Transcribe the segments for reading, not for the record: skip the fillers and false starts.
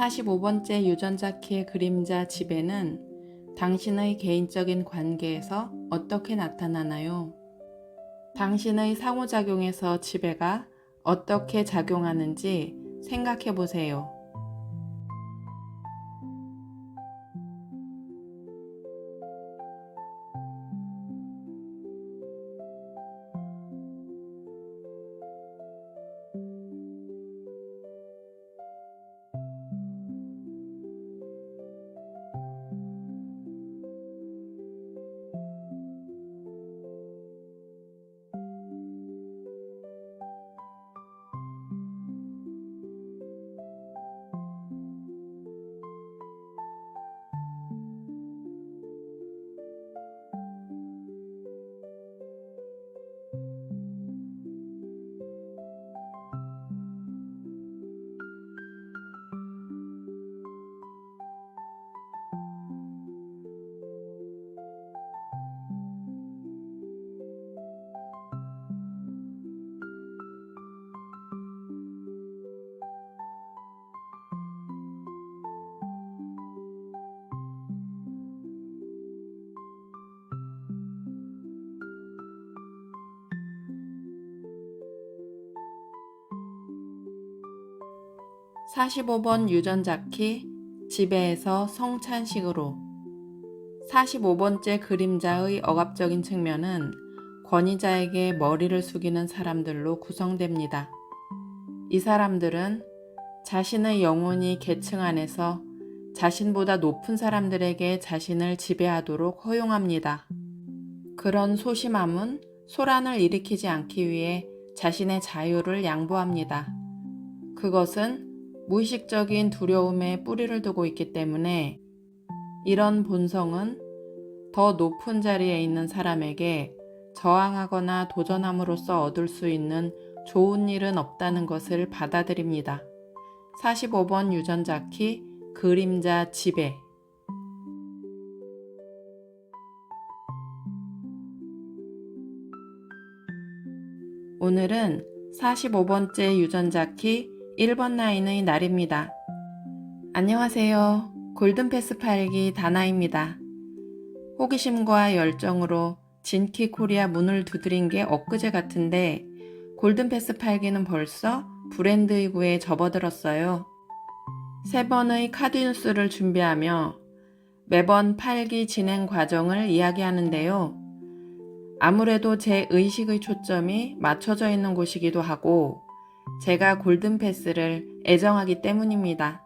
45번째 유전자 키의 그림자 지배는 당신의 개인적인 관계에서 어떻게 나타나나요? 당신의 상호작용에서 지배가 어떻게 작용하는지 생각해 보세요. (45번) 유전자 키 지배에서 성찬식으로 45번째 그림자의 억압적인 측면은 권위자에게 머리를 숙이는 사람들로 구성됩니다. 이 사람들은 자신의 영혼이 계층 안에서 자신보다 높은 사람들에게 자신을 지배하도록 허용합니다. 그런 소심함은 소란을 일으키지 않기 위해 자신의 자유를 양보합니다. 그것은 무의식적인 두려움에 뿌리를 두고 있기 때문에 이런 본성은 더 높은 자리에 있는 사람에게 저항하거나 도전함으로써 얻을 수 있는 좋은 일은 없다는 것을 받아들입니다. 45번 유전자 키 그림자 지배. 오늘은 45번째 유전자 키 1번 라인의 날입니다. 안녕하세요. 골든패스 팔기 다나입니다. 호기심과 열정으로 진키 코리아 문을 두드린 게 엊그제 같은데 골든패스 팔기는 벌써 브랜드 이구에 접어들었어요. 3번의 카드 뉴스를 준비하며 매번 팔기 진행 과정을 이야기하는데요. 아무래도 제 의식의 초점이 맞춰져 있는 곳이기도 하고 제가 골든패스를 애정하기 때문입니다.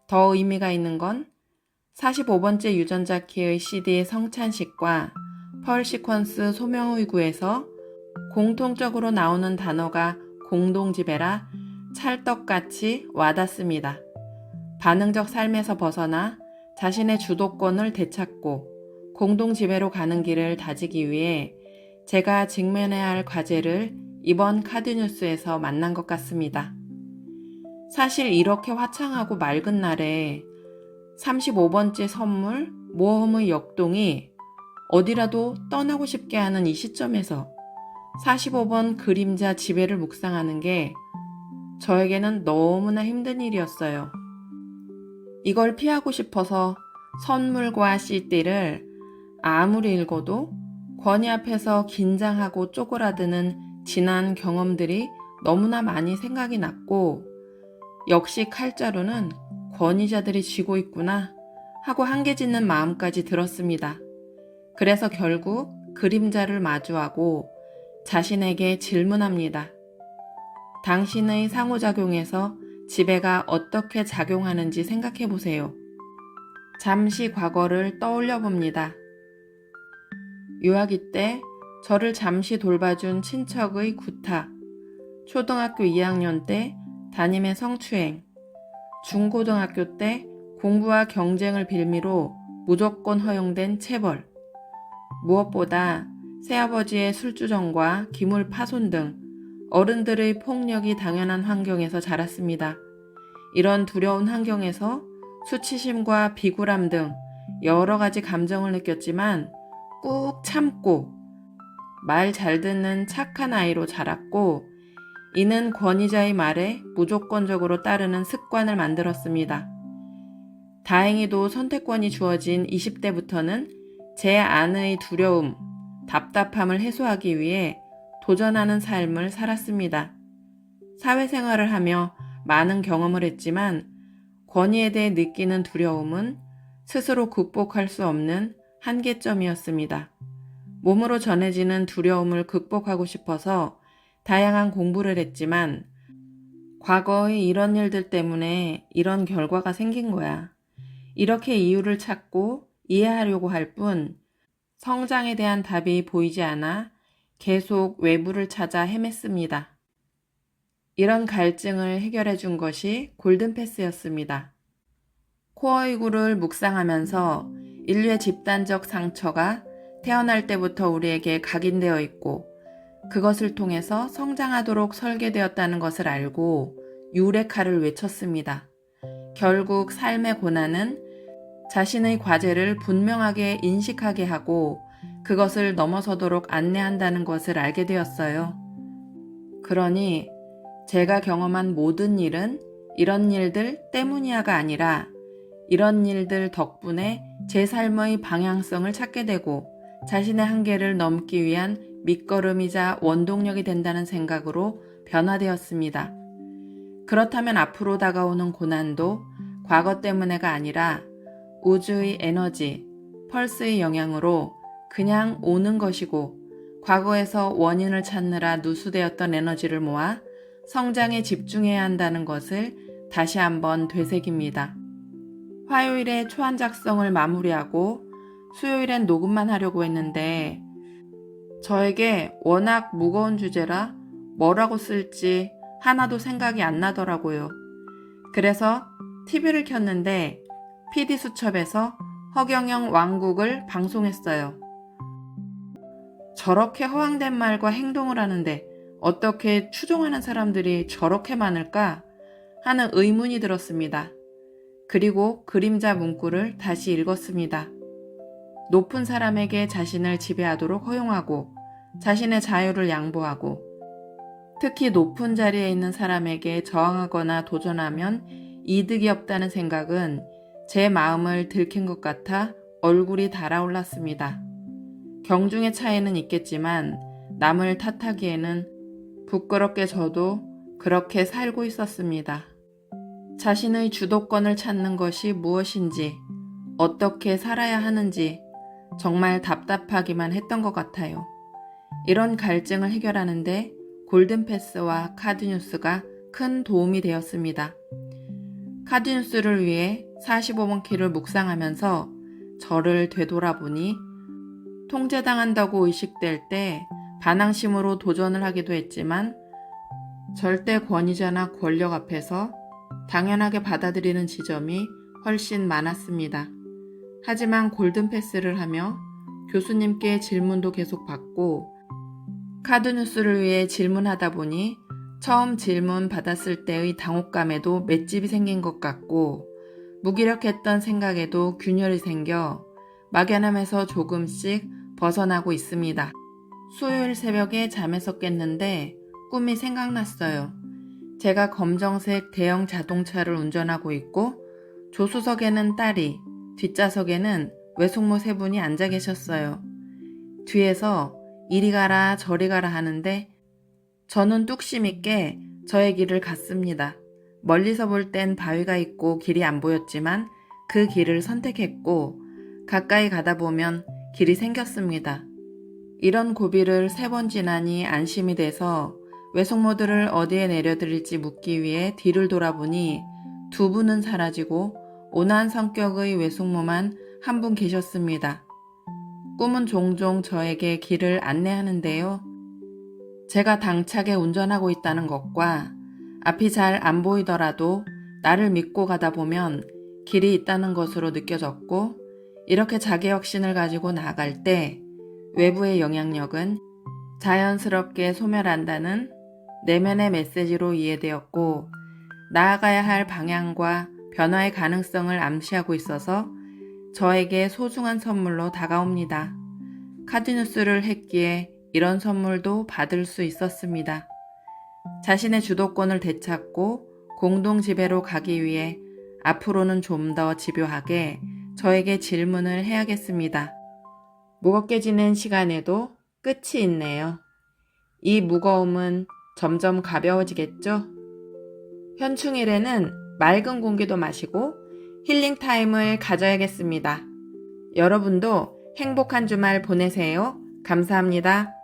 더 의미가 있는 건 45번째 유전자 키의 CD의 성찬식과 펄 시퀀스 소명의구에서 공통적으로 나오는 단어가 공동지배라 찰떡같이 와닿습니다. 반응적 삶에서 벗어나 자신의 주도권을 되찾고 공동지배로 가는 길을 다지기 위해 제가 직면해야 할 과제를 이번 카드뉴스에서 만난 것 같습니다. 사실 이렇게 화창하고 맑은 날에 35번째 선물 모험의 역동이 어디라도 떠나고 싶게 하는 이 시점에서 45번 그림자 지배를 묵상하는 게 저에게는 너무나 힘든 일이었어요. 이걸 피하고 싶어서 선물과 CD를 아무리 읽어도 권위 앞에서 긴장하고 쪼그라드는 지난 경험들이 너무나 많이 생각이 났고 역시 칼자루는 권위자들이 쥐고 있구나 하고 한계짓는 마음까지 들었습니다. 그래서 결국 그림자를 마주하고 자신에게 질문합니다. 당신의 상호작용에서 지배가 어떻게 작용하는지 생각해 보세요. 잠시 과거를 떠올려 봅니다. 유아기 때 저를 잠시 돌봐준 친척의 구타, 초등학교 2학년 때 담임의 성추행, 중고등학교 때 공부와 경쟁을 빌미로 무조건 허용된 체벌, 무엇보다 새아버지의 술주정과 기물 파손 등 어른들의 폭력이 당연한 환경에서 자랐습니다. 이런 두려운 환경에서 수치심과 비굴함 등 여러 가지 감정을 느꼈지만 꾹 참고 말 잘 듣는 착한 아이로 자랐고 이는 권위자의 말에 무조건적으로 따르는 습관을 만들었습니다. 다행히도 선택권이 주어진 20대부터는 제 안의 두려움, 답답함을 해소하기 위해 도전하는 삶을 살았습니다. 사회생활을 하며 많은 경험을 했지만 권위에 대해 느끼는 두려움은 스스로 극복할 수 없는 한계점이었습니다. 몸으로 전해지는 두려움을 극복하고 싶어서 다양한 공부를 했지만 과거의 이런 일들 때문에 이런 결과가 생긴 거야. 이렇게 이유를 찾고 이해하려고 할 뿐 성장에 대한 답이 보이지 않아 계속 외부를 찾아 헤맸습니다. 이런 갈증을 해결해 준 것이 골든패스였습니다. 코어이구를 묵상하면서 인류의 집단적 상처가 태어날 때부터 우리에게 각인되어 있고 그것을 통해서 성장하도록 설계되었다는 것을 알고 유레카를 외쳤습니다. 결국 삶의 고난은 자신의 과제를 분명하게 인식하게 하고 그것을 넘어서도록 안내한다는 것을 알게 되었어요. 그러니 제가 경험한 모든 일은 이런 일들 때문이야가 아니라 이런 일들 덕분에 제 삶의 방향성을 찾게 되고 자신의 한계를 넘기 위한 밑거름이자 원동력이 된다는 생각으로 변화되었습니다. 그렇다면 앞으로 다가오는 고난도 과거 때문에가 아니라 우주의 에너지, 펄스의 영향으로 그냥 오는 것이고 과거에서 원인을 찾느라 누수되었던 에너지를 모아 성장에 집중해야 한다는 것을 다시 한번 되새깁니다. 화요일에 초안 작성을 마무리하고 수요일엔 녹음만 하려고 했는데 저에게 워낙 무거운 주제라 뭐라고 쓸지 하나도 생각이 안 나더라고요. 그래서 TV를 켰는데 PD수첩에서 허경영 왕국을 방송했어요. 저렇게 허황된 말과 행동을 하는데 어떻게 추종하는 사람들이 저렇게 많을까 하는 의문이 들었습니다. 그리고 그림자 문구를 다시 읽었습니다. 높은 사람에게 자신을 지배하도록 허용하고 자신의 자유를 양보하고 특히 높은 자리에 있는 사람에게 저항하거나 도전하면 이득이 없다는 생각은 제 마음을 들킨 것 같아 얼굴이 달아올랐습니다. 경중의 차이는 있겠지만 남을 탓하기에는 부끄럽게 저도 그렇게 살고 있었습니다. 자신의 주도권을 찾는 것이 무엇인지, 어떻게 살아야 하는지 정말 답답하기만 했던 것 같아요. 이런 갈증을 해결하는데 골든패스와 카드뉴스가 큰 도움이 되었습니다. 카드뉴스를 위해 45번 키를 묵상하면서 저를 되돌아보니 통제당한다고 의식될 때 반항심으로 도전을 하기도 했지만 절대 권위자나 권력 앞에서 당연하게 받아들이는 지점이 훨씬 많았습니다. 하지만 골든패스를 하며 교수님께 질문도 계속 받고 카드뉴스를 위해 질문하다 보니 처음 질문 받았을 때의 당혹감에도 맷집이 생긴 것 같고 무기력했던 생각에도 균열이 생겨 막연함에서 조금씩 벗어나고 있습니다. 수요일 새벽에 잠에서 깼는데 꿈이 생각났어요. 제가 검정색 대형 자동차를 운전하고 있고 조수석에는 딸이, 뒷좌석에는 외숙모 세 분이 앉아 계셨어요. 뒤에서 이리 가라 저리 가라 하는데 저는 뚝심 있게 저의 길을 갔습니다. 멀리서 볼 땐 바위가 있고 길이 안 보였지만 그 길을 선택했고 가까이 가다 보면 길이 생겼습니다. 이런 고비를 3번 지나니 안심이 돼서 외숙모들을 어디에 내려드릴지 묻기 위해 뒤를 돌아보니 2분은 사라지고 온화한 성격의 외숙모만 한 분 계셨습니다. 꿈은 종종 저에게 길을 안내하는데요. 제가 당차게 운전하고 있다는 것과 앞이 잘 안 보이더라도 나를 믿고 가다 보면 길이 있다는 것으로 느껴졌고 이렇게 자기혁신을 가지고 나아갈 때 외부의 영향력은 자연스럽게 소멸한다는 내면의 메시지로 이해되었고 나아가야 할 방향과 변화의 가능성을 암시하고 있어서 저에게 소중한 선물로 다가옵니다. 카드뉴스를 했기에 이런 선물도 받을 수 있었습니다. 자신의 주도권을 되찾고 공동지배로 가기 위해 앞으로는 좀 더 집요하게 저에게 질문을 해야겠습니다. 무겁게 지낸 시간에도 끝이 있네요. 이 무거움은 점점 가벼워지겠죠? 현충일에는 맑은 공기도 마시고 힐링 타임을 가져야겠습니다. 여러분도 행복한 주말 보내세요. 감사합니다.